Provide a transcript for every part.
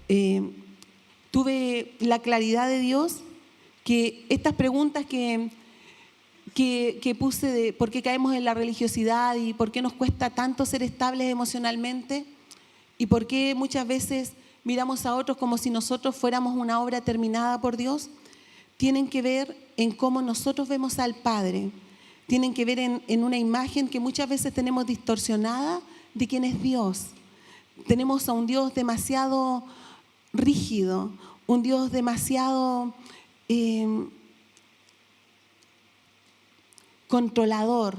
eh, tuve la claridad de Dios que estas preguntas que puse de por qué caemos en la religiosidad y por qué nos cuesta tanto ser estables emocionalmente y por qué muchas veces miramos a otros como si nosotros fuéramos una obra terminada por Dios, tienen que ver en cómo nosotros vemos al Padre, tienen que ver en una imagen que muchas veces tenemos distorsionada de quién es Dios. Tenemos a un Dios demasiado rígido, un Dios demasiado controlador,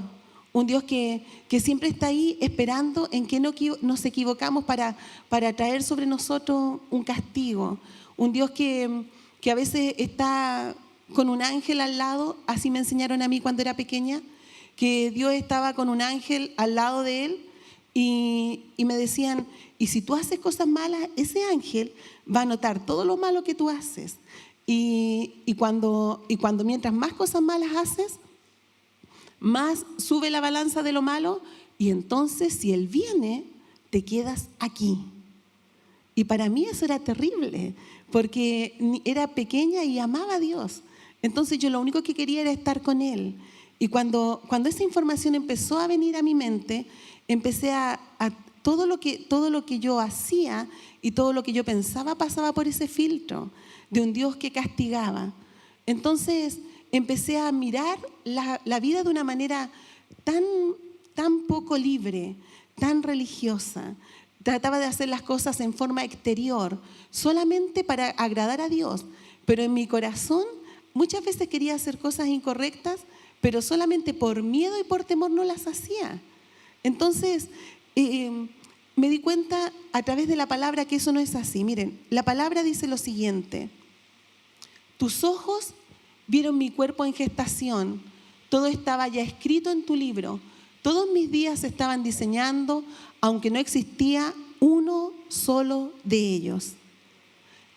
un Dios que siempre está ahí esperando en que no nos equivocamos para traer sobre nosotros un castigo. Un Dios que a veces está con un ángel al lado, así me enseñaron a mí cuando era pequeña, que Dios estaba con un ángel al lado de él y me decían, y si tú haces cosas malas, ese ángel va a notar todo lo malo que tú haces. Y cuando mientras más cosas malas haces, más sube la balanza de lo malo y entonces si Él viene, te quedas aquí. Y para mí eso era terrible, porque era pequeña y amaba a Dios. Entonces yo lo único que quería era estar con Él. Y cuando esa información empezó a venir a mi mente, empecé a todo lo que yo hacía y todo lo que yo pensaba pasaba por ese filtro de un Dios que castigaba. Entonces empecé a mirar la vida de una manera tan poco libre, tan religiosa. Trataba de hacer las cosas en forma exterior, solamente para agradar a Dios. Pero en mi corazón muchas veces quería hacer cosas incorrectas, pero solamente por miedo y por temor no las hacía. Entonces me di cuenta a través de la palabra que eso no es así. Miren, la palabra dice lo siguiente: tus ojos vieron mi cuerpo en gestación, todo estaba ya escrito en tu libro, todos mis días se estaban diseñando, aunque no existía uno solo de ellos.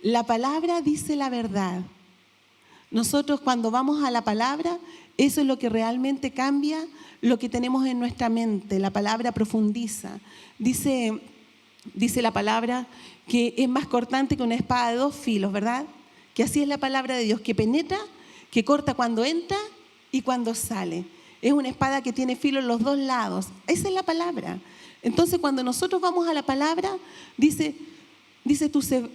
La palabra dice la verdad. Nosotros cuando vamos a la palabra, eso es lo que realmente cambia lo que tenemos en nuestra mente. La palabra profundiza. Dice la palabra que es más cortante que una espada de dos filos, ¿verdad? Que así es la palabra de Dios, que penetra, que corta cuando entra y cuando sale. Es una espada que tiene filo en los dos lados. Esa es la palabra. Entonces cuando nosotros vamos a la palabra, dice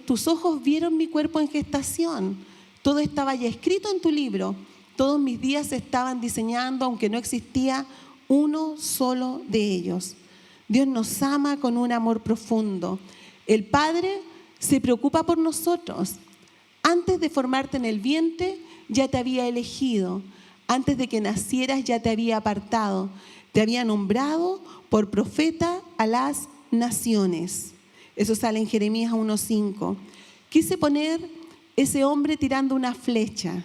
tus ojos vieron mi cuerpo en gestación. Todo estaba ya escrito en tu libro. Todos mis días se estaban diseñando, aunque no existía uno solo de ellos. Dios nos ama con un amor profundo. El Padre se preocupa por nosotros. Antes de formarte en el vientre, ya te había elegido. Antes de que nacieras, ya te había apartado. Te había nombrado por profeta a las naciones. Eso sale en Jeremías 1:5. Quise poner ese hombre tirando una flecha,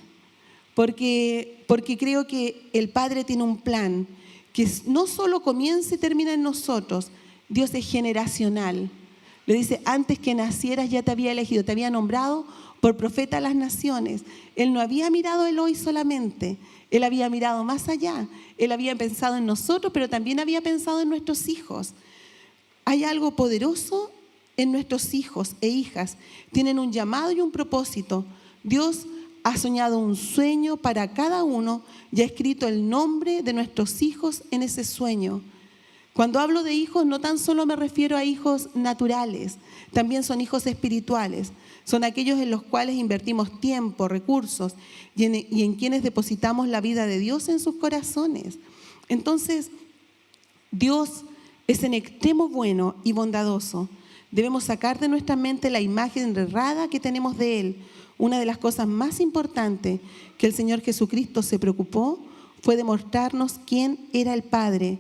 porque creo que el Padre tiene un plan que no solo comienza y termina en nosotros. Dios es generacional. Le dice, antes que nacieras ya te había elegido, te había nombrado por profeta a las naciones. Él no había mirado el hoy solamente, Él había mirado más allá. Él había pensado en nosotros, pero también había pensado en nuestros hijos. Hay algo poderoso en nuestros hijos e hijas. Tienen un llamado y un propósito. Dios ha soñado un sueño para cada uno y ha escrito el nombre de nuestros hijos en ese sueño. Cuando hablo de hijos, no tan solo me refiero a hijos naturales, también son hijos espirituales. Son aquellos en los cuales invertimos tiempo, recursos y en quienes depositamos la vida de Dios en sus corazones. Entonces, Dios es en extremo bueno y bondadoso. Debemos sacar de nuestra mente la imagen errada que tenemos de Él. Una de las cosas más importantes que el Señor Jesucristo se preocupó fue demostrarnos quién era el Padre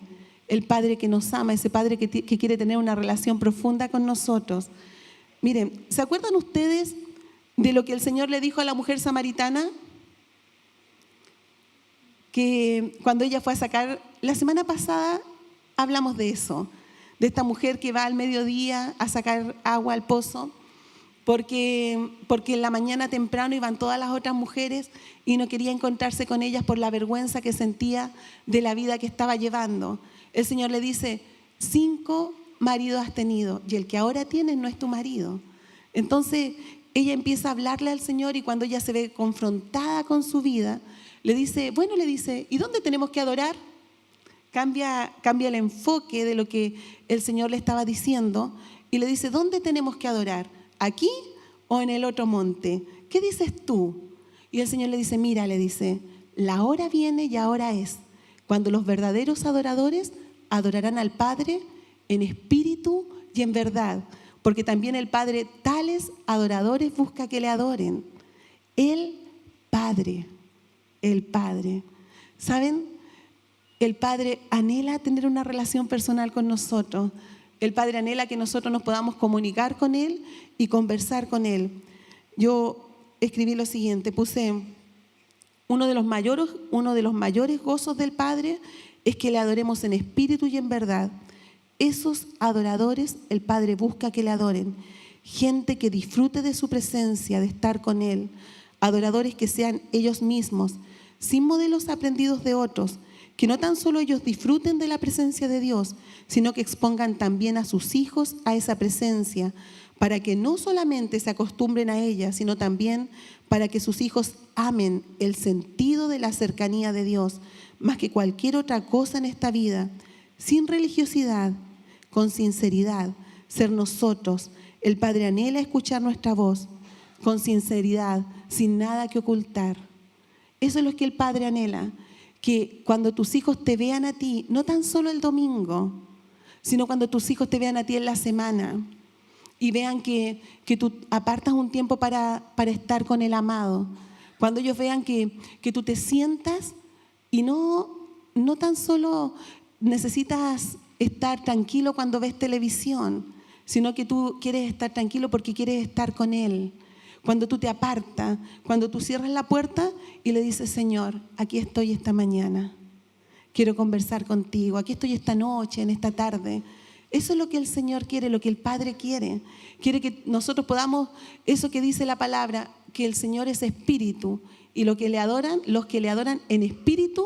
que nos ama, ese Padre que quiere tener una relación profunda con nosotros. Miren, ¿se acuerdan ustedes de lo que el Señor le dijo a la mujer samaritana? Que cuando ella fue a sacar, la semana pasada hablamos de eso, de esta mujer que va al mediodía a sacar agua al pozo, porque en la mañana temprano iban todas las otras mujeres y no quería encontrarse con ellas por la vergüenza que sentía de la vida que estaba llevando. El Señor le dice, 5 maridos has tenido y el que ahora tienes no es tu marido. Entonces ella empieza a hablarle al Señor, y cuando ella se ve confrontada con su vida, le dice, ¿y dónde tenemos que adorar? Cambia el enfoque de lo que el Señor le estaba diciendo y le dice, ¿dónde tenemos que adorar? ¿Aquí o en el otro monte? ¿Qué dices tú? Y el Señor le dice, mira, le dice, la hora viene y ahora es, cuando los verdaderos adoradores adorarán al Padre en espíritu y en verdad, porque también el Padre tales adoradores busca que le adoren. El Padre. ¿Saben? El Padre anhela tener una relación personal con nosotros. El Padre anhela que nosotros nos podamos comunicar con Él y conversar con Él. Yo escribí lo siguiente, puse, uno de los mayores gozos del Padre es que le adoremos en espíritu y en verdad. Esos adoradores, el Padre busca que le adoren. Gente que disfrute de su presencia, de estar con Él. Adoradores que sean ellos mismos, sin modelos aprendidos de otros, que no tan solo ellos disfruten de la presencia de Dios, sino que expongan también a sus hijos a esa presencia, para que no solamente se acostumbren a ella, sino también para que sus hijos amen el sentido de la cercanía de Dios, más que cualquier otra cosa en esta vida, sin religiosidad, con sinceridad, ser nosotros. El Padre anhela escuchar nuestra voz, con sinceridad, sin nada que ocultar. Eso es lo que el Padre anhela, que cuando tus hijos te vean a ti, no tan solo el domingo, sino cuando tus hijos te vean a ti en la semana y vean que tú apartas un tiempo para estar con el amado. Cuando ellos vean que tú te sientas y no tan solo necesitas estar tranquilo cuando ves televisión, sino que tú quieres estar tranquilo porque quieres estar con Él. Cuando tú te apartas, cuando tú cierras la puerta y le dices, Señor, aquí estoy esta mañana, quiero conversar contigo, aquí estoy esta noche, en esta tarde. Eso es lo que el Señor quiere, lo que el Padre quiere. Quiere que nosotros podamos, eso que dice la palabra, que el Señor es espíritu, y los que le adoran en espíritu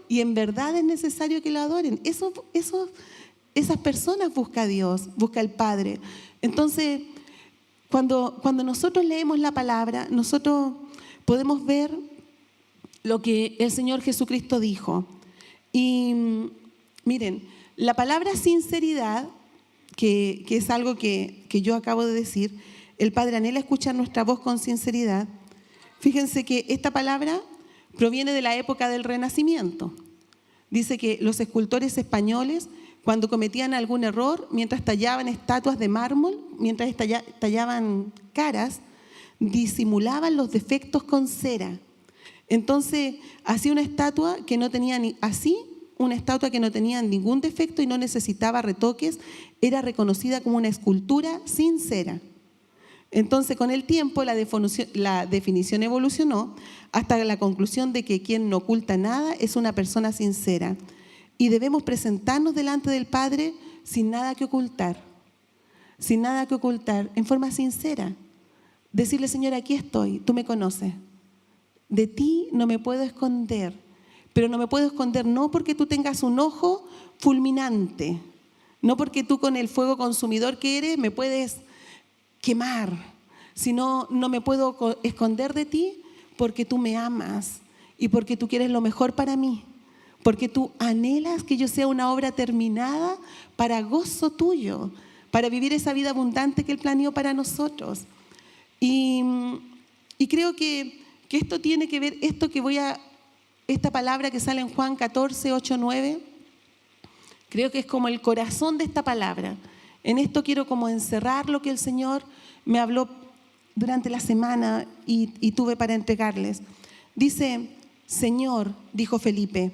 y en verdad es necesario que lo adoren. Esas personas busca a Dios, busca al Padre. Entonces, cuando nosotros leemos la palabra, nosotros podemos ver lo que el Señor Jesucristo dijo. Y miren, la palabra sinceridad, que es algo que yo acabo de decir, el Padre anhela escuchar nuestra voz con sinceridad. Fíjense que esta palabra proviene de la época del Renacimiento. Dice que los escultores españoles, cuando cometían algún error, mientras tallaban estatuas de mármol, mientras tallaban caras, disimulaban los defectos con cera. Entonces, hacía una estatua que no tenía ningún defecto y no necesitaba retoques, era reconocida como una escultura sin cera. Entonces, con el tiempo, la definición evolucionó hasta la conclusión de que quien no oculta nada es una persona sincera. Y debemos presentarnos delante del Padre sin nada que ocultar, en forma sincera. Decirle, Señor, aquí estoy, tú me conoces. De ti no me puedo esconder, pero no me puedo esconder no porque tú tengas un ojo fulminante, no porque tú con el fuego consumidor que eres me puedes quemar, sino no me puedo esconder de ti porque tú me amas y porque tú quieres lo mejor para mí. Porque tú anhelas que yo sea una obra terminada para gozo tuyo, para vivir esa vida abundante que Él planeó para nosotros. Y creo que esto tiene que ver, esta palabra que sale en Juan 14, 8, 9, creo que es como el corazón de esta palabra. En esto quiero como encerrar lo que el Señor me habló durante la semana y tuve para entregarles. Dice, Señor, dijo Felipe,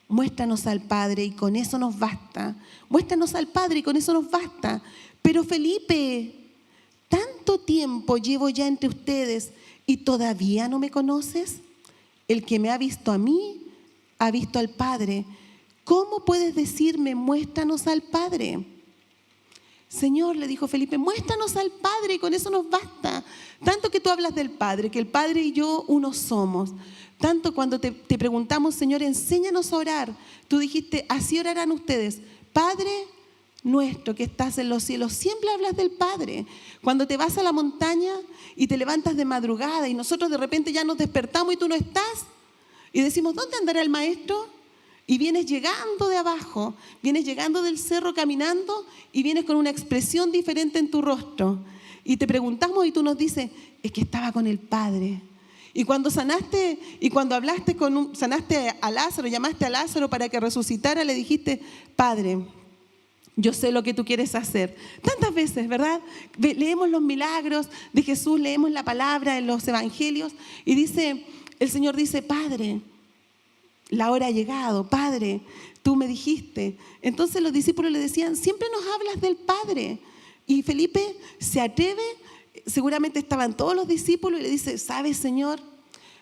muéstranos al Padre y con eso nos basta. Muéstranos al Padre y con eso nos basta. Pero Felipe, tanto tiempo llevo ya entre ustedes y todavía no me conoces. El que me ha visto a mí, ha visto al Padre. ¿Cómo puedes decirme, muéstranos al Padre? Señor, le dijo Felipe, muéstranos al Padre y con eso nos basta. Tanto que tú hablas del Padre, que el Padre y yo uno somos. Tanto cuando te preguntamos, Señor, enséñanos a orar. Tú dijiste, así orarán ustedes. Padre nuestro que estás en los cielos. Siempre hablas del Padre. Cuando te vas a la montaña y te levantas de madrugada y nosotros de repente ya nos despertamos y tú no estás y decimos, ¿dónde andará el maestro? Y vienes llegando de abajo, vienes llegando del cerro caminando y vienes con una expresión diferente en tu rostro. Y te preguntamos y tú nos dices, es que estaba con el Padre. Y cuando sanaste y cuando hablaste sanaste a Lázaro, llamaste a Lázaro para que resucitara, le dijiste, Padre, yo sé lo que tú quieres hacer. Tantas veces, ¿verdad? Leemos los milagros de Jesús, leemos la palabra en los evangelios y dice, el Señor dice, Padre, la hora ha llegado, Padre, tú me dijiste. Entonces los discípulos le decían, siempre nos hablas del Padre. Y Felipe se atreve, seguramente estaban todos los discípulos y le dice, ¿sabes, Señor?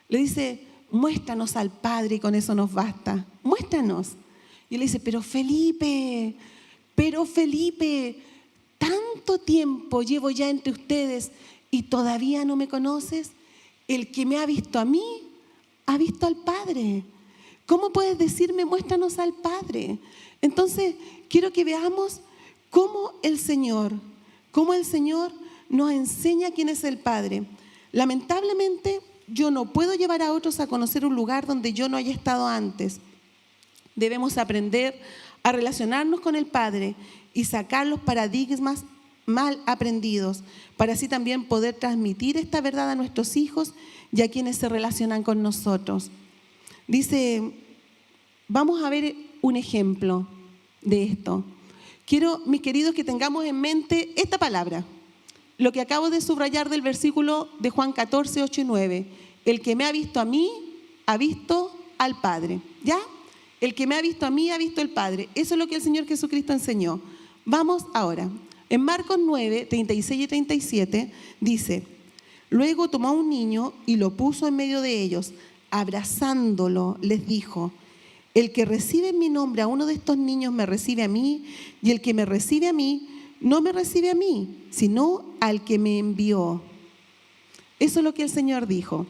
Le dice, muéstranos al Padre y con eso nos basta. Muéstranos. Y él le dice, pero Felipe, tanto tiempo llevo ya entre ustedes y todavía no me conoces. El que me ha visto a mí, ha visto al Padre. ¿Cómo puedes decirme, muéstranos al Padre? Entonces, quiero que veamos cómo el Señor nos enseña quién es el Padre. Lamentablemente, yo no puedo llevar a otros a conocer un lugar donde yo no haya estado antes. Debemos aprender a relacionarnos con el Padre y sacar los paradigmas mal aprendidos, para así también poder transmitir esta verdad a nuestros hijos y a quienes se relacionan con nosotros. Dice, vamos a ver un ejemplo de esto. Quiero, mis queridos, que tengamos en mente esta palabra, lo que acabo de subrayar del versículo de Juan 14, 8 y 9. El que me ha visto a mí, ha visto al Padre. ¿Ya? El que me ha visto a mí, ha visto al Padre. Eso es lo que el Señor Jesucristo enseñó. Vamos ahora. En Marcos 9, 36 y 37 dice, luego tomó a un niño y lo puso en medio de ellos. Abrazándolo, les dijo, el que recibe en mi nombre a uno de estos niños me recibe a mí, y el que me recibe a mí no me recibe a mí, sino al que me envió. Eso es lo que el Señor dijo.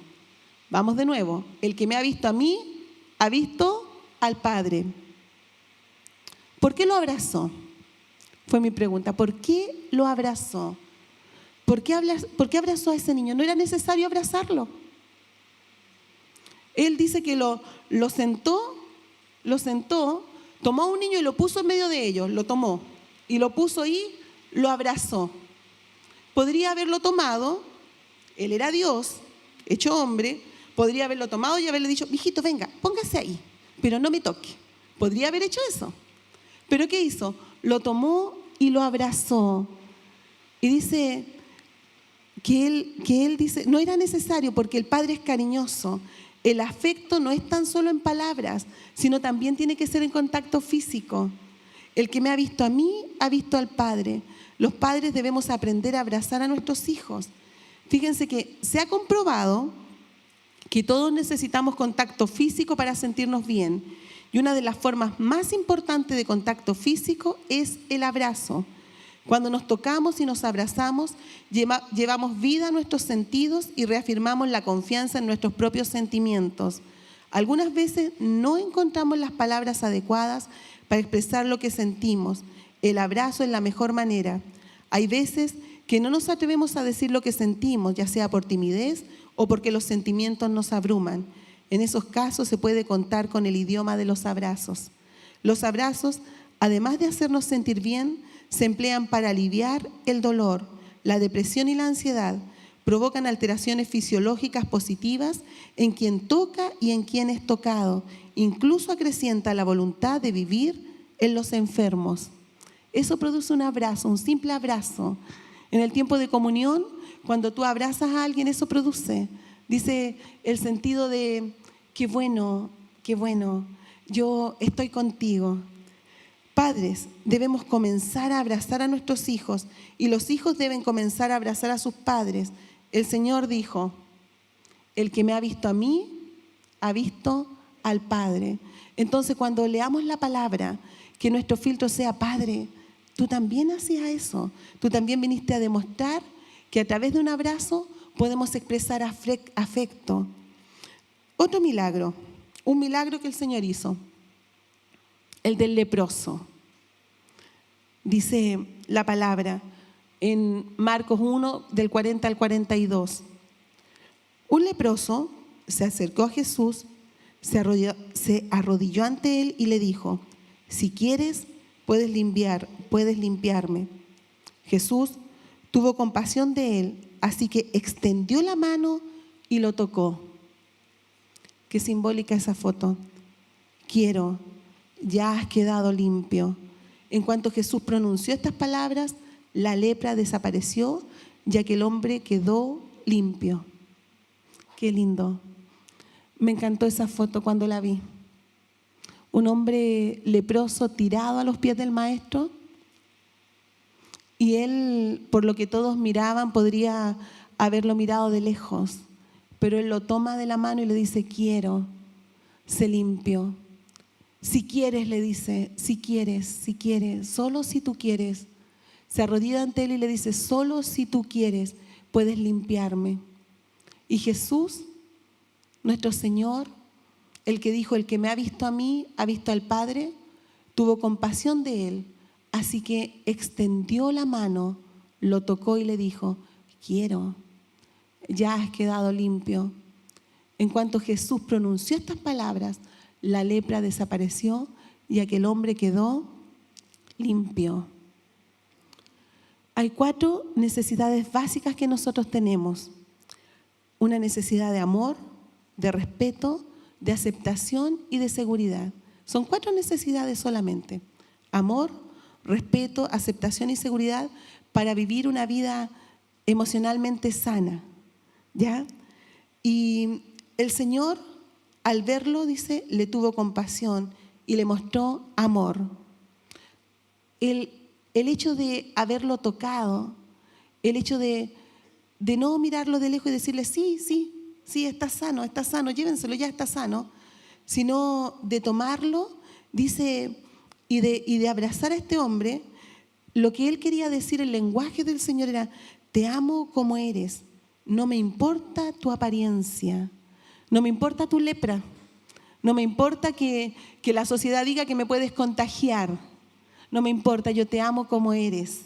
Vamos de nuevo. El que me ha visto a mí, ha visto al Padre. ¿Por qué lo abrazó? Fue mi pregunta. ¿Por qué lo abrazó? ¿Por qué abrazó a ese niño? ¿No era necesario abrazarlo? Él dice que lo sentó, tomó a un niño y lo puso en medio de ellos, lo tomó y lo puso ahí, lo abrazó. Podría haberlo tomado, él era Dios, hecho hombre, podría haberlo tomado y haberle dicho, hijito, venga, póngase ahí, pero no me toque. Podría haber hecho eso. ¿Pero qué hizo? Lo tomó y lo abrazó. Y dice que él dice, no era necesario porque el Padre es cariñoso. El afecto no es tan solo en palabras, sino también tiene que ser en contacto físico. El que me ha visto a mí, ha visto al Padre. Los padres debemos aprender a abrazar a nuestros hijos. Fíjense que se ha comprobado que todos necesitamos contacto físico para sentirnos bien. Y una de las formas más importantes de contacto físico es el abrazo. Cuando nos tocamos y nos abrazamos, llevamos vida a nuestros sentidos y reafirmamos la confianza en nuestros propios sentimientos. Algunas veces no encontramos las palabras adecuadas para expresar lo que sentimos. El abrazo es la mejor manera. Hay veces que no nos atrevemos a decir lo que sentimos, ya sea por timidez o porque los sentimientos nos abruman. En esos casos se puede contar con el idioma de los abrazos. Los abrazos, además de hacernos sentir bien, se emplean para aliviar el dolor, la depresión y la ansiedad. Provocan alteraciones fisiológicas positivas en quien toca y en quien es tocado. Incluso acrecienta la voluntad de vivir en los enfermos. Eso produce un abrazo, un simple abrazo. En el tiempo de comunión, cuando tú abrazas a alguien, eso produce, dice el sentido de qué bueno, yo estoy contigo. Padres, debemos comenzar a abrazar a nuestros hijos y los hijos deben comenzar a abrazar a sus padres. El Señor dijo, el que me ha visto a mí, ha visto al Padre. Entonces, cuando leamos la palabra, que nuestro filtro sea Padre, tú también hacías eso. Tú también viniste a demostrar que a través de un abrazo podemos expresar afecto. Otro milagro, un milagro que el Señor hizo. El del leproso. Dice la palabra en Marcos 1, del 40 al 42. Un leproso se acercó a Jesús, se arrodilló ante él y le dijo: si quieres, puedes limpiarme. Jesús tuvo compasión de él, así que extendió la mano y lo tocó. Qué simbólica esa foto. Quiero, ya has quedado limpio. En cuanto Jesús pronunció estas palabras, la lepra desapareció, ya que el hombre quedó limpio. Qué lindo. Me encantó esa foto cuando la vi. Un hombre leproso tirado a los pies del maestro, y él, por lo que todos miraban, podría haberlo mirado de lejos, pero él lo toma de la mano y le dice: quiero, sé limpio. Si quieres, le dice, si quieres, solo si tú quieres. Se arrodilla ante él y le dice: solo si tú quieres, puedes limpiarme. Y Jesús, nuestro Señor, el que dijo: el que me ha visto a mí, ha visto al Padre, tuvo compasión de él. Así que extendió la mano, lo tocó y le dijo: quiero, ya has quedado limpio. En cuanto Jesús pronunció estas palabras, la lepra desapareció y aquel hombre quedó limpio. Hay 4 necesidades básicas que nosotros tenemos. Una necesidad de amor, de respeto, de aceptación y de seguridad. Son 4 necesidades solamente. Amor, respeto, aceptación y seguridad para vivir una vida emocionalmente sana, ¿ya? Y el Señor, al verlo, dice, le tuvo compasión y le mostró amor. El hecho de haberlo tocado, el hecho de no mirarlo de lejos y decirle: sí, está sano, llévenselo, ya está sano, sino de tomarlo, dice, y de abrazar a este hombre. Lo que él quería decir, el lenguaje del Señor era: te amo como eres, no me importa tu apariencia, no me importa tu lepra, no me importa que la sociedad diga que me puedes contagiar, no me importa, yo te amo como eres.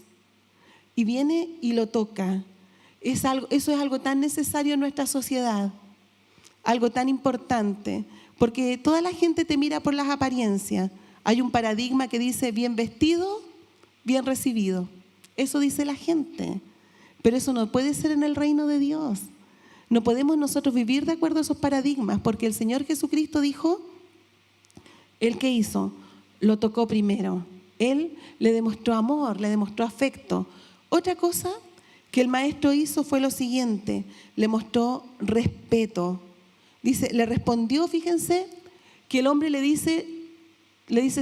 Y viene y lo toca. Eso es algo tan necesario en nuestra sociedad, algo tan importante, porque toda la gente te mira por las apariencias. Hay un paradigma que dice: bien vestido, bien recibido. Eso dice la gente, pero eso no puede ser en el reino de Dios. No podemos nosotros vivir de acuerdo a esos paradigmas, porque el Señor Jesucristo dijo: ¿Él qué hizo? Lo tocó primero. Él le demostró amor, le demostró afecto. Otra cosa que el maestro hizo fue lo siguiente: le mostró respeto. Dice, le respondió, fíjense, que el hombre le dice: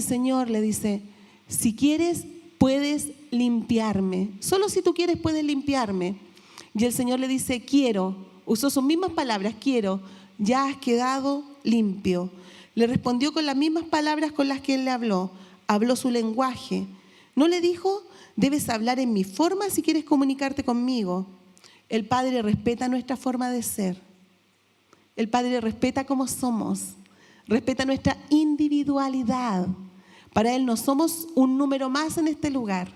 Señor, le dice, si quieres, puedes limpiarme. Solo si tú quieres, puedes limpiarme. Y el Señor le dice: quiero. Usó sus mismas palabras: quiero, ya has quedado limpio. Le respondió con las mismas palabras con las que él le habló. Habló su lenguaje. No le dijo: debes hablar en mi forma si quieres comunicarte conmigo. El Padre respeta nuestra forma de ser. El Padre respeta cómo somos. Respeta nuestra individualidad. Para Él no somos un número más en este lugar.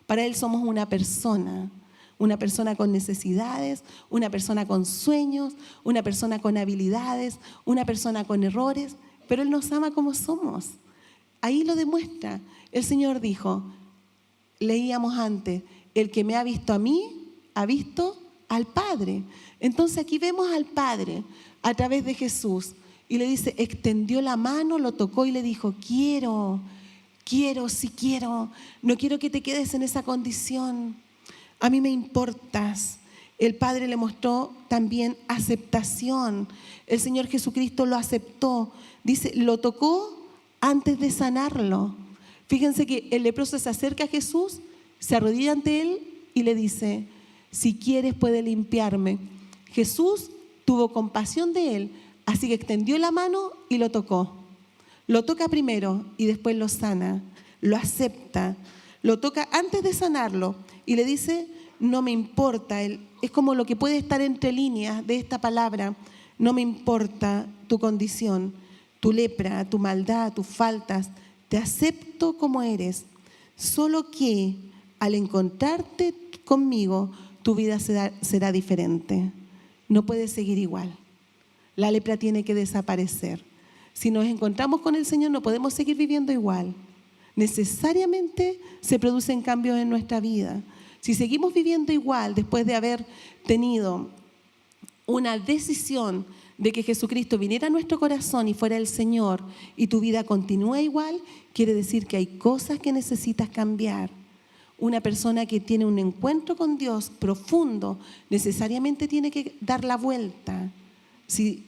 Para Él somos una persona con necesidades, una persona con sueños, una persona con habilidades, una persona con errores, pero Él nos ama como somos. Ahí lo demuestra. El Señor dijo, leíamos antes, el que me ha visto a mí, ha visto al Padre. Entonces aquí vemos al Padre a través de Jesús. Y le dice, extendió la mano, lo tocó y le dijo: quiero, sí quiero. No quiero que te quedes en esa condición. A mí me importas. El Padre le mostró también aceptación. El Señor Jesucristo lo aceptó. Dice, lo tocó antes de sanarlo. Fíjense que el leproso se acerca a Jesús, se arrodilla ante él y le dice: si quieres, puedes limpiarme. Jesús tuvo compasión de él. Así que extendió la mano y lo tocó. Lo toca primero y después lo sana, lo acepta. Lo toca antes de sanarlo y le dice: no me importa. Es como lo que puede estar entre líneas de esta palabra: no me importa tu condición, tu lepra, tu maldad, tus faltas. Te acepto como eres. Solo que al encontrarte conmigo, tu vida será diferente. No puedes seguir igual. La lepra tiene que desaparecer. Si nos encontramos con el Señor, no podemos seguir viviendo igual. Necesariamente se producen cambios en nuestra vida. Si seguimos viviendo igual después de haber tenido una decisión de que Jesucristo viniera a nuestro corazón y fuera el Señor, y tu vida continúa igual, quiere decir que hay cosas que necesitas cambiar. Una persona que tiene un encuentro con Dios profundo necesariamente tiene que dar la vuelta. Si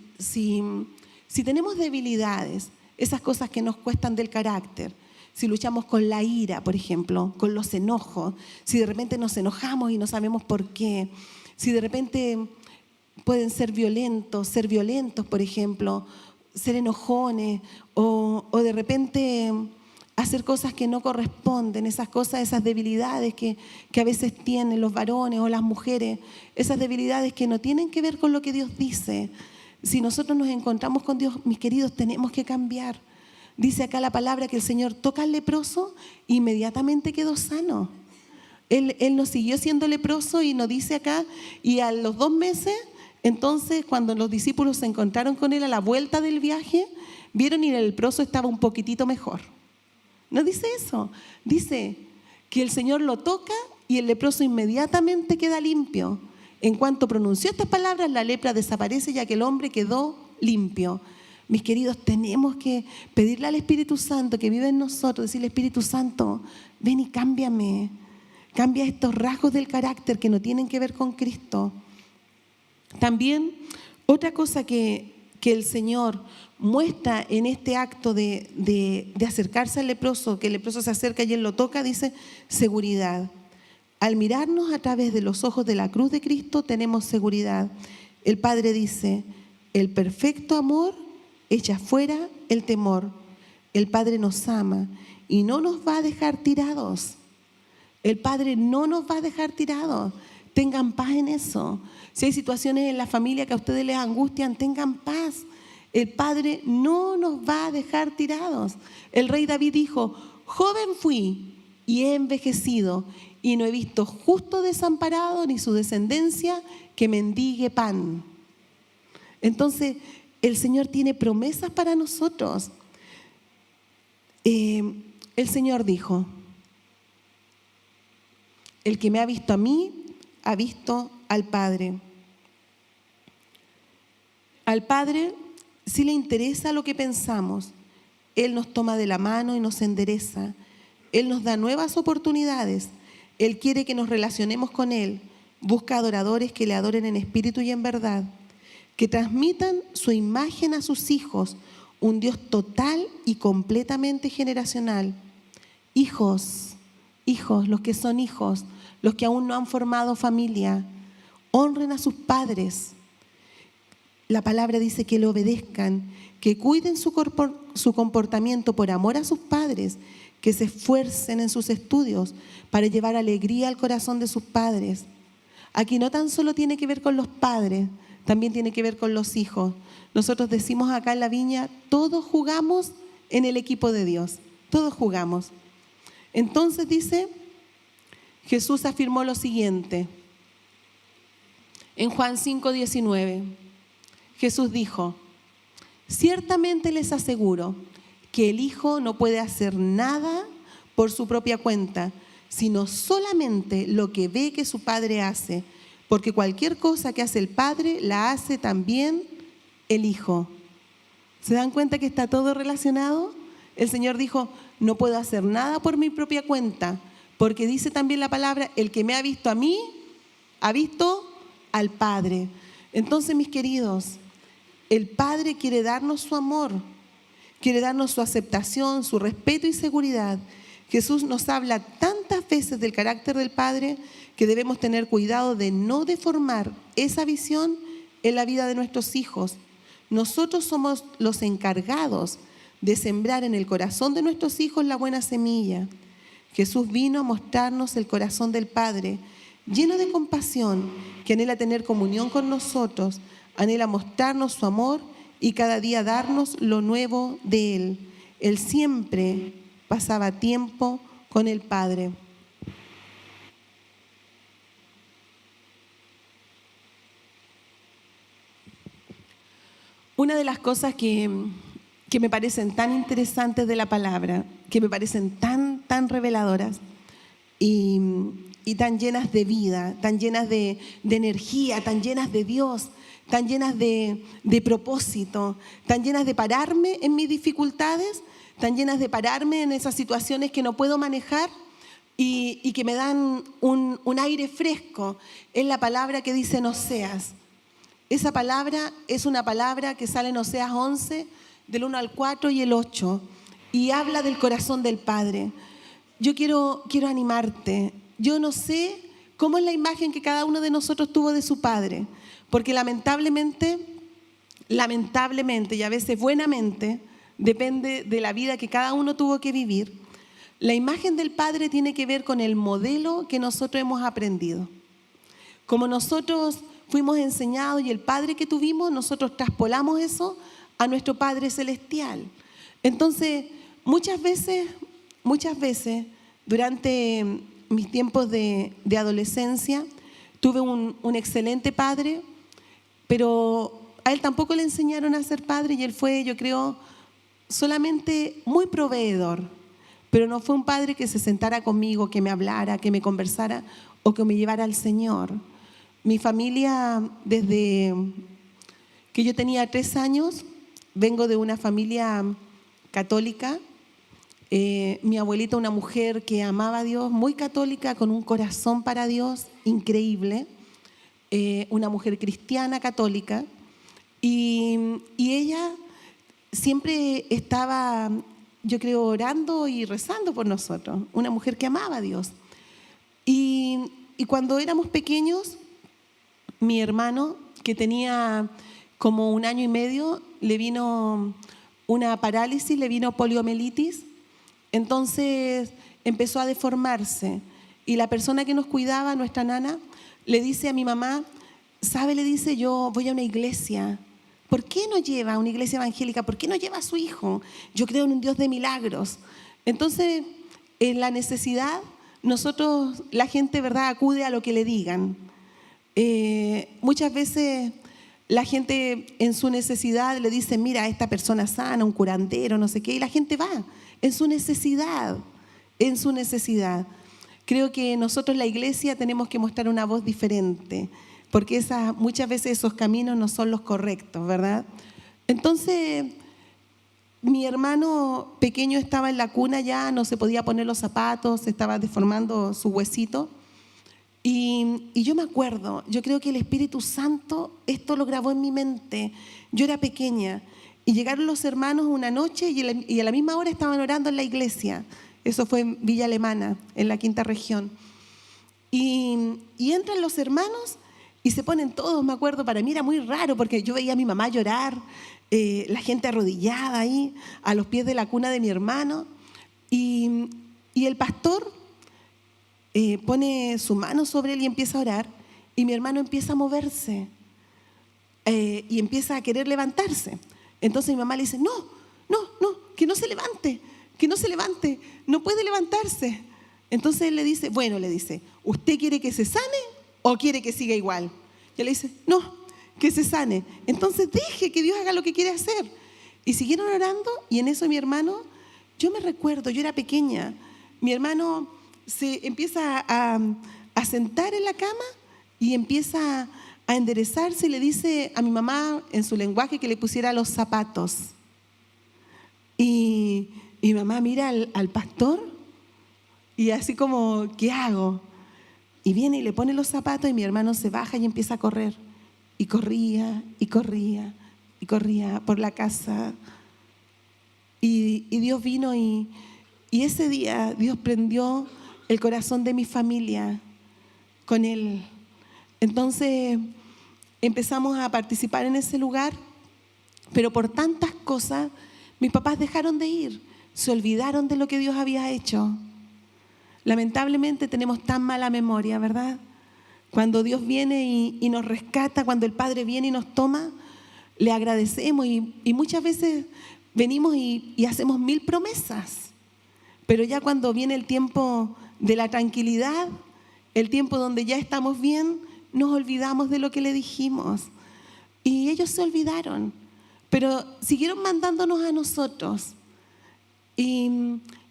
tenemos debilidades, esas cosas que nos cuestan del carácter, si luchamos con la ira, por ejemplo, con los enojos, si de repente nos enojamos y no sabemos por qué, si de repente pueden ser violentos, por ejemplo, ser enojones o de repente hacer cosas que no corresponden, esas cosas, esas debilidades que a veces tienen los varones o las mujeres, esas debilidades que no tienen que ver con lo que Dios dice. Si nosotros nos encontramos con Dios, mis queridos, tenemos que cambiar. Dice acá la palabra que el Señor toca al leproso e inmediatamente quedó sano. Él no siguió siendo leproso y nos dice acá, y a los 2 meses, entonces cuando los discípulos se encontraron con él a la vuelta del viaje, vieron y el leproso estaba un poquitito mejor. No dice eso, dice que el Señor lo toca y el leproso inmediatamente queda limpio. En cuanto pronunció estas palabras, la lepra desaparece y aquel hombre quedó limpio. Mis queridos, tenemos que pedirle al Espíritu Santo que vive en nosotros, decirle: Espíritu Santo, ven y cámbiame. Cambia estos rasgos del carácter que no tienen que ver con Cristo. También otra cosa que el Señor muestra en este acto de acercarse al leproso, que el leproso se acerca y él lo toca, dice seguridad. Al mirarnos a través de los ojos de la cruz de Cristo tenemos seguridad. El Padre dice: el perfecto amor echa fuera el temor. El Padre nos ama y no nos va a dejar tirados. El Padre no nos va a dejar tirados. Tengan paz en eso. Si hay situaciones en la familia que a ustedes les angustian, tengan paz. El Padre no nos va a dejar tirados. El rey David dijo: joven fui y he envejecido y no he visto justo desamparado ni su descendencia que mendigue pan. Entonces, el Señor tiene promesas para nosotros. El Señor dijo: el que me ha visto a mí, ha visto al Padre. Al Padre, si le interesa lo que pensamos, Él nos toma de la mano y nos endereza. Él nos da nuevas oportunidades. Él quiere que nos relacionemos con Él. Busca adoradores que le adoren en espíritu y en verdad, que transmitan su imagen a sus hijos, un Dios total y completamente generacional. Hijos, los que son hijos, los que aún no han formado familia, honren a sus padres. La palabra dice que le obedezcan, que cuiden su comportamiento por amor a sus padres, que se esfuercen en sus estudios para llevar alegría al corazón de sus padres. Aquí no tan solo tiene que ver con los padres, también tiene que ver con los hijos. Nosotros decimos acá en la viña: todos jugamos en el equipo de Dios, todos jugamos. Entonces dice, Jesús afirmó lo siguiente, en Juan 5:19, Jesús dijo: ciertamente les aseguro que el Hijo no puede hacer nada por su propia cuenta, sino solamente lo que ve que su Padre hace, porque cualquier cosa que hace el Padre, la hace también el Hijo. ¿Se dan cuenta que está todo relacionado? El Señor dijo: no puedo hacer nada por mi propia cuenta, porque dice también la palabra: el que me ha visto a mí, ha visto al Padre. Entonces, mis queridos, el Padre quiere darnos su amor, quiere darnos su aceptación, su respeto y seguridad. Jesús nos habla tantas veces del carácter del Padre que debemos tener cuidado de no deformar esa visión en la vida de nuestros hijos. Nosotros somos los encargados de sembrar en el corazón de nuestros hijos la buena semilla. Jesús vino a mostrarnos el corazón del Padre, lleno de compasión, que anhela tener comunión con nosotros, anhela mostrarnos su amor y cada día darnos lo nuevo de Él. Él siempre pasaba tiempo con el Padre. Una de las cosas que me parecen tan interesantes de la palabra, que me parecen tan reveladoras y tan llenas de vida, tan llenas de energía, tan llenas de Dios, tan llenas de propósito, tan llenas de pararme en mis dificultades, tan llenas de pararme en esas situaciones que no puedo manejar y que me dan un aire fresco. Es la palabra que dice en Oseas. Esa palabra es una palabra que sale en Oseas 11, del 1 al 4 y el 8, y habla del corazón del Padre. Yo quiero animarte. Yo no sé cómo es la imagen que cada uno de nosotros tuvo de su Padre, porque lamentablemente, y a veces buenamente, depende de la vida que cada uno tuvo que vivir, la imagen del Padre tiene que ver con el modelo que nosotros hemos aprendido. Como nosotros fuimos enseñados y el Padre que tuvimos, nosotros traspolamos eso a nuestro Padre Celestial. Entonces, muchas veces, durante mis tiempos de adolescencia, tuve un excelente padre, pero a él tampoco le enseñaron a ser padre y él fue, yo creo, solamente muy proveedor, pero no fue un padre que se sentara conmigo, que me hablara, que me conversara o que me llevara al Señor. Mi familia, desde que yo tenía 3 años, vengo de una familia católica. Mi abuelita, una mujer que amaba a Dios, muy católica, con un corazón para Dios increíble. Una mujer cristiana católica. Y ella siempre estaba, yo creo, orando y rezando por nosotros. Una mujer que amaba a Dios. Y cuando éramos pequeños, mi hermano, que tenía como 1 año y medio, le vino una parálisis, le vino poliomielitis. Entonces empezó a deformarse. Y la persona que nos cuidaba, nuestra nana, le dice a mi mamá, ¿sabe? Le dice, yo voy a una iglesia. ¿Por qué no lleva a una iglesia evangélica? ¿Por qué no lleva a su hijo? Yo creo en un Dios de milagros. Entonces, en la necesidad, nosotros, la gente, ¿verdad?, acude a lo que le digan. Muchas veces la gente en su necesidad le dice, mira, a esta persona sana, un curandero, no sé qué, y la gente va en su necesidad, Creo que nosotros, la iglesia, tenemos que mostrar una voz diferente, porque muchas veces esos caminos no son los correctos, ¿verdad? Entonces, mi hermano pequeño estaba en la cuna ya, no se podía poner los zapatos, estaba deformando su huesito. Y yo me acuerdo, yo creo que el Espíritu Santo esto lo grabó en mi mente. Yo era pequeña y llegaron los hermanos una noche y a la misma hora estaban orando en la iglesia. Eso fue en Villa Alemana, en la 5ª región. Y entran los hermanos y se ponen todos, me acuerdo, para mí era muy raro porque yo veía a mi mamá llorar, la gente arrodillada ahí a los pies de la cuna de mi hermano. Y el pastor pone su mano sobre él y empieza a orar, y mi hermano empieza a moverse y empieza a querer levantarse. Entonces mi mamá le dice, no, que no se levante, no puede levantarse. Entonces él le dice, ¿usted quiere que se sane o quiere que siga igual? Y él le dice, no, que se sane. Entonces deje que Dios haga lo que quiere hacer. Y siguieron orando, y en eso mi hermano, yo me recuerdo, yo era pequeña, mi hermano se empieza a sentar en la cama y empieza a enderezarse y le dice a mi mamá en su lenguaje que le pusiera los zapatos. Y mi mamá mira al pastor y así como, ¿qué hago? Y viene y le pone los zapatos y mi hermano se baja y empieza a correr. Y corría por la casa. Y Dios vino y ese día Dios prendió el corazón de mi familia con él. Entonces empezamos a participar en ese lugar, pero por tantas cosas mis papás dejaron de ir, se olvidaron de lo que Dios había hecho. Lamentablemente tenemos tan mala memoria, ¿verdad? Cuando Dios viene y nos rescata, cuando el Padre viene y nos toma, le agradecemos y muchas veces venimos y hacemos 1000 promesas. Pero ya cuando viene el tiempo de la tranquilidad, el tiempo donde ya estamos bien, nos olvidamos de lo que le dijimos. Y ellos se olvidaron, pero siguieron mandándonos a nosotros. Y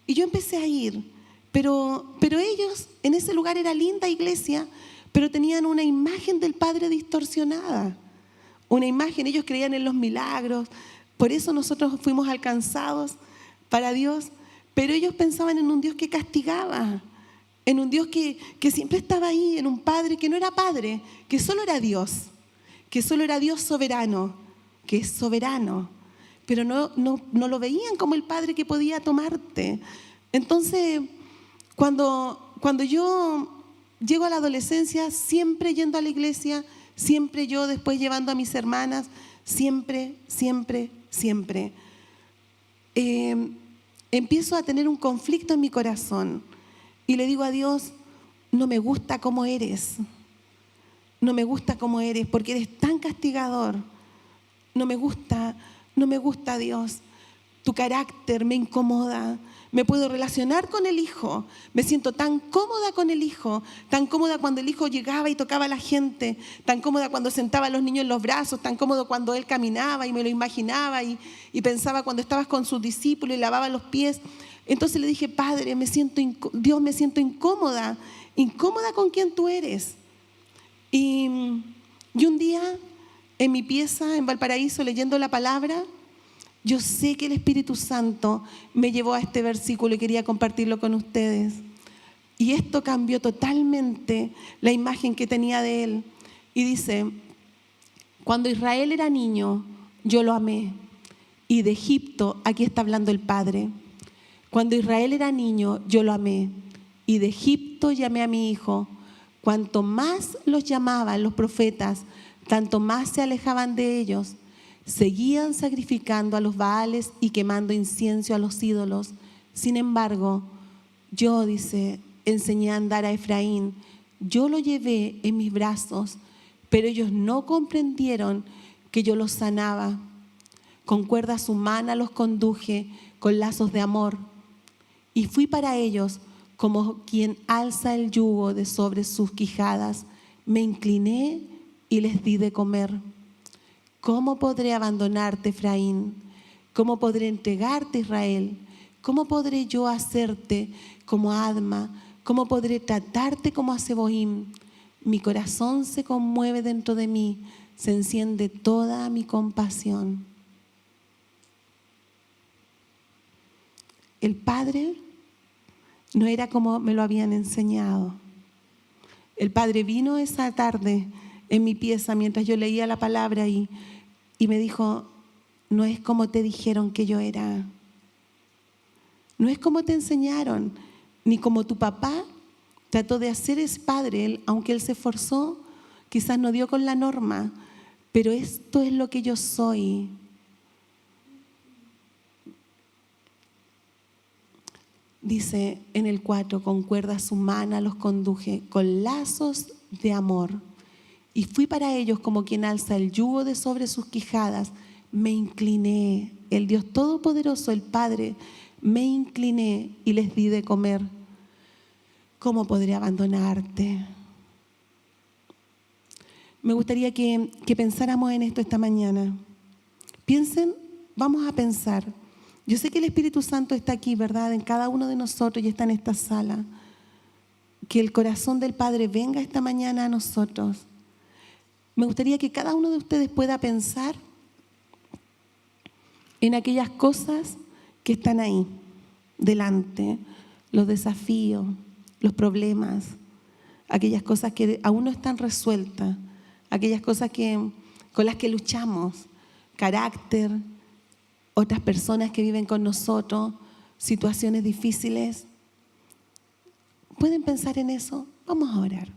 yo empecé a ir, pero ellos, en ese lugar era linda iglesia, pero tenían una imagen del Padre distorsionada. Una imagen, ellos creían en los milagros, por eso nosotros fuimos alcanzados para Dios, pero ellos pensaban en un Dios que castigaba, en un Dios que siempre estaba ahí, en un Padre que no era Padre, que solo era Dios soberano, que es soberano, pero no lo veían como el Padre que podía tomarte. Entonces, cuando yo llego a la adolescencia, siempre yendo a la iglesia, siempre yo después llevando a mis hermanas, siempre, empiezo a tener un conflicto en mi corazón y le digo a Dios, no me gusta cómo eres. No me gusta cómo eres porque eres tan castigador. No me gusta Dios. Tu carácter me incomoda. Me puedo relacionar con el Hijo. Me siento tan cómoda con el Hijo. Tan cómoda cuando el Hijo llegaba y tocaba a la gente. Tan cómoda cuando sentaba a los niños en los brazos. Tan cómodo cuando Él caminaba y me lo imaginaba. Y pensaba cuando estabas con sus discípulos y lavaba los pies. Entonces le dije, Padre, Dios, me siento incómoda. Incómoda con quien tú eres. Y un día en mi pieza en Valparaíso leyendo la palabra, yo sé que el Espíritu Santo me llevó a este versículo y quería compartirlo con ustedes. Y esto cambió totalmente la imagen que tenía de Él. Y dice, cuando Israel era niño, yo lo amé. Y de Egipto, aquí está hablando el Padre. Cuando Israel era niño, yo lo amé. Y de Egipto llamé a mi hijo. Cuanto más los llamaban los profetas, tanto más se alejaban de ellos. Seguían sacrificando a los Baales y quemando incienso a los ídolos. Sin embargo, yo, dice, enseñé a andar a Efraín. Yo lo llevé en mis brazos, pero ellos no comprendieron que yo los sanaba. Con cuerdas humanas los conduje, con lazos de amor. Y fui para ellos como quien alza el yugo de sobre sus quijadas. Me incliné y les di de comer. ¿Cómo podré abandonarte, Efraín? ¿Cómo podré entregarte, Israel? ¿Cómo podré yo hacerte como Adma? ¿Cómo podré tratarte como a Zeboim? Mi corazón se conmueve dentro de mí, se enciende toda mi compasión. El Padre no era como me lo habían enseñado. El Padre vino esa tarde en mi pieza mientras yo leía la palabra y me dijo, no es como te dijeron que yo era. No es como te enseñaron, ni como tu papá trató de hacer. Es padre, él, aunque él se esforzó, quizás no dio con la norma, pero esto es lo que yo soy. Dice en el 4, con cuerdas humanas los conduje, con lazos de amor. Y fui para ellos como quien alza el yugo de sobre sus quijadas. Me incliné, el Dios Todopoderoso, el Padre, me incliné y les di de comer. ¿Cómo podré abandonarte? Me gustaría que pensáramos en esto esta mañana. Piensen, vamos a pensar. Yo sé que el Espíritu Santo está aquí, ¿verdad? En cada uno de nosotros y está en esta sala. Que el corazón del Padre venga esta mañana a nosotros. Me gustaría que cada uno de ustedes pueda pensar en aquellas cosas que están ahí, delante, los desafíos, los problemas, aquellas cosas que aún no están resueltas, aquellas cosas con las que luchamos, carácter, otras personas que viven con nosotros, situaciones difíciles. ¿Pueden pensar en eso? Vamos a orar.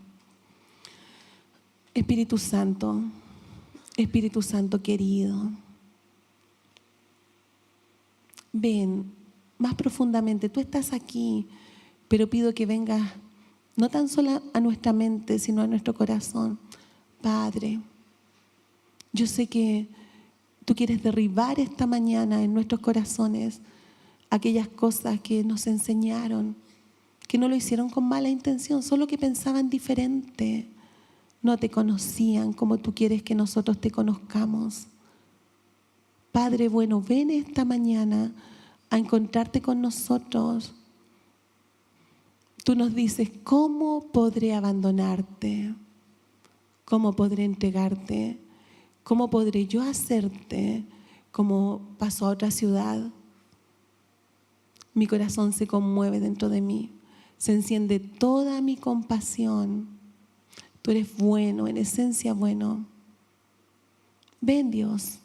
Espíritu Santo querido, ven más profundamente. Tú estás aquí, pero pido que vengas no tan solo a nuestra mente, sino a nuestro corazón. Padre, yo sé que tú quieres derribar esta mañana en nuestros corazones aquellas cosas que nos enseñaron, que no lo hicieron con mala intención, solo que pensaban diferente. No te conocían como tú quieres que nosotros te conozcamos. Padre bueno, ven esta mañana a encontrarte con nosotros. Tú nos dices, ¿cómo podré abandonarte? ¿Cómo podré entregarte? ¿Cómo podré yo hacerte como paso a otra ciudad? Mi corazón se conmueve dentro de mí. Se enciende toda mi compasión. Tú eres bueno, en esencia bueno. Ven, Dios.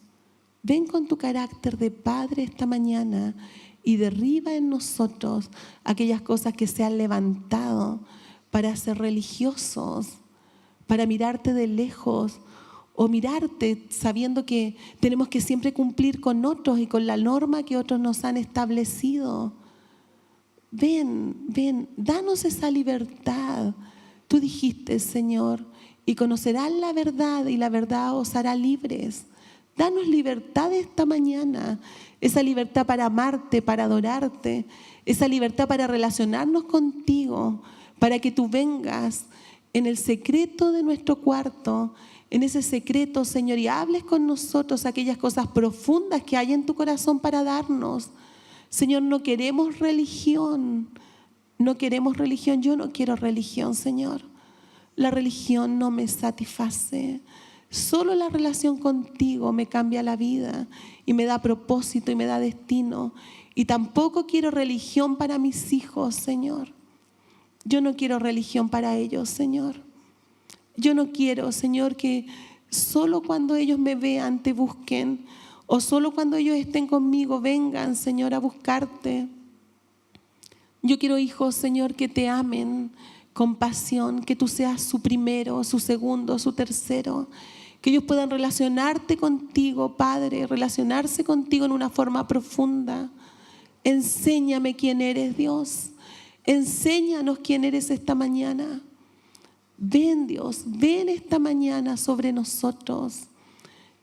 Ven con tu carácter de Padre esta mañana y derriba en nosotros aquellas cosas que se han levantado para ser religiosos, para mirarte de lejos o mirarte sabiendo que tenemos que siempre cumplir con otros y con la norma que otros nos han establecido. Ven, ven, danos esa libertad. Tú dijiste, Señor, y conocerán la verdad y la verdad os hará libres. Danos libertad esta mañana, esa libertad para amarte, para adorarte, esa libertad para relacionarnos contigo, para que tú vengas en el secreto de nuestro cuarto, en ese secreto, Señor, y hables con nosotros aquellas cosas profundas que hay en tu corazón para darnos. Señor, no queremos religión, yo no quiero religión, Señor. La religión no me satisface. Solo la relación contigo me cambia la vida y me da propósito y me da destino. Y tampoco quiero religión para mis hijos, Señor. Yo no quiero religión para ellos, Señor. Yo no quiero, Señor, que solo cuando ellos me vean te busquen o solo cuando ellos estén conmigo vengan, Señor, a buscarte. Yo quiero hijos, Señor, que te amen con pasión, que tú seas su primero, su segundo, su tercero. Que ellos puedan relacionarte contigo, Padre, relacionarse contigo en una forma profunda. Enséñame quién eres, Dios. Enséñanos quién eres esta mañana. Ven, Dios, ven esta mañana sobre nosotros.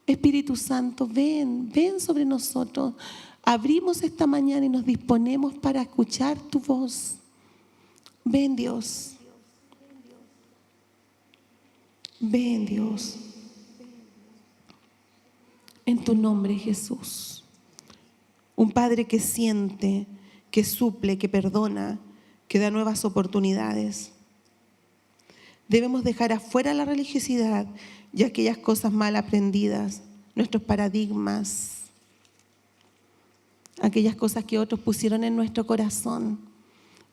Espíritu Santo, ven sobre nosotros. Abrimos esta mañana y nos disponemos para escuchar tu voz. Ven, Dios. Ven, Dios. En tu nombre, Jesús. Un Padre que siente, que suple, que perdona, que da nuevas oportunidades. Debemos dejar afuera la religiosidad y aquellas cosas mal aprendidas, nuestros paradigmas, aquellas cosas que otros pusieron en nuestro corazón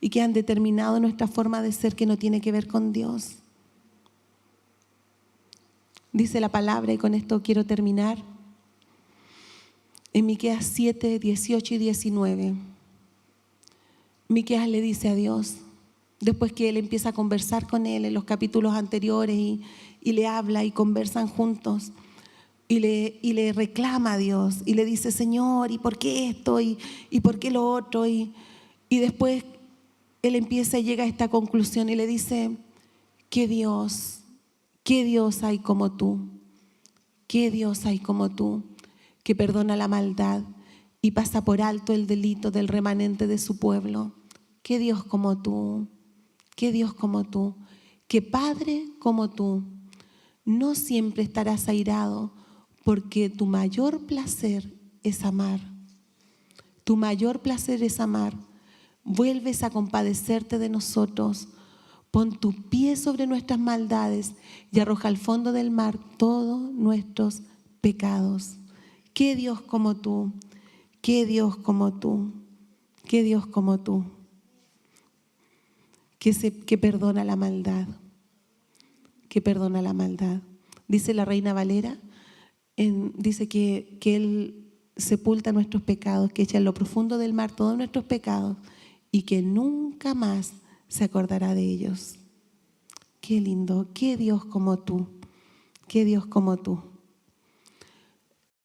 y que han determinado nuestra forma de ser que no tiene que ver con Dios. Dice la palabra, y con esto quiero terminar, en Miqueas 7, 18 y 19. Miqueas le dice a Dios, después que él empieza a conversar con él en los capítulos anteriores y le habla y conversan juntos, y le reclama a Dios y le dice, Señor, ¿y por qué esto? ¿Y por qué lo otro? Y después él empieza y llega a esta conclusión y le dice, ¿qué Dios hay como tú? ¿Qué Dios hay como tú? Que perdona la maldad y pasa por alto el delito del remanente de su pueblo. ¿Qué Dios como tú? ¿Qué Dios como tú? ¿Qué Padre como tú? No siempre estarás airado, porque tu mayor placer es amar. Tu mayor placer es amar. Vuelves a compadecerte de nosotros. Pon tu pie sobre nuestras maldades y arroja al fondo del mar todos nuestros pecados. ¿Qué Dios como tú? ¿Qué Dios como tú? ¿Qué Dios como tú? Que perdona la maldad. Que perdona la maldad. Dice la Reina Valera, dice que Él sepulta nuestros pecados, que echa en lo profundo del mar todos nuestros pecados y que nunca más se acordará de ellos. Qué lindo, qué Dios como tú, qué Dios como tú.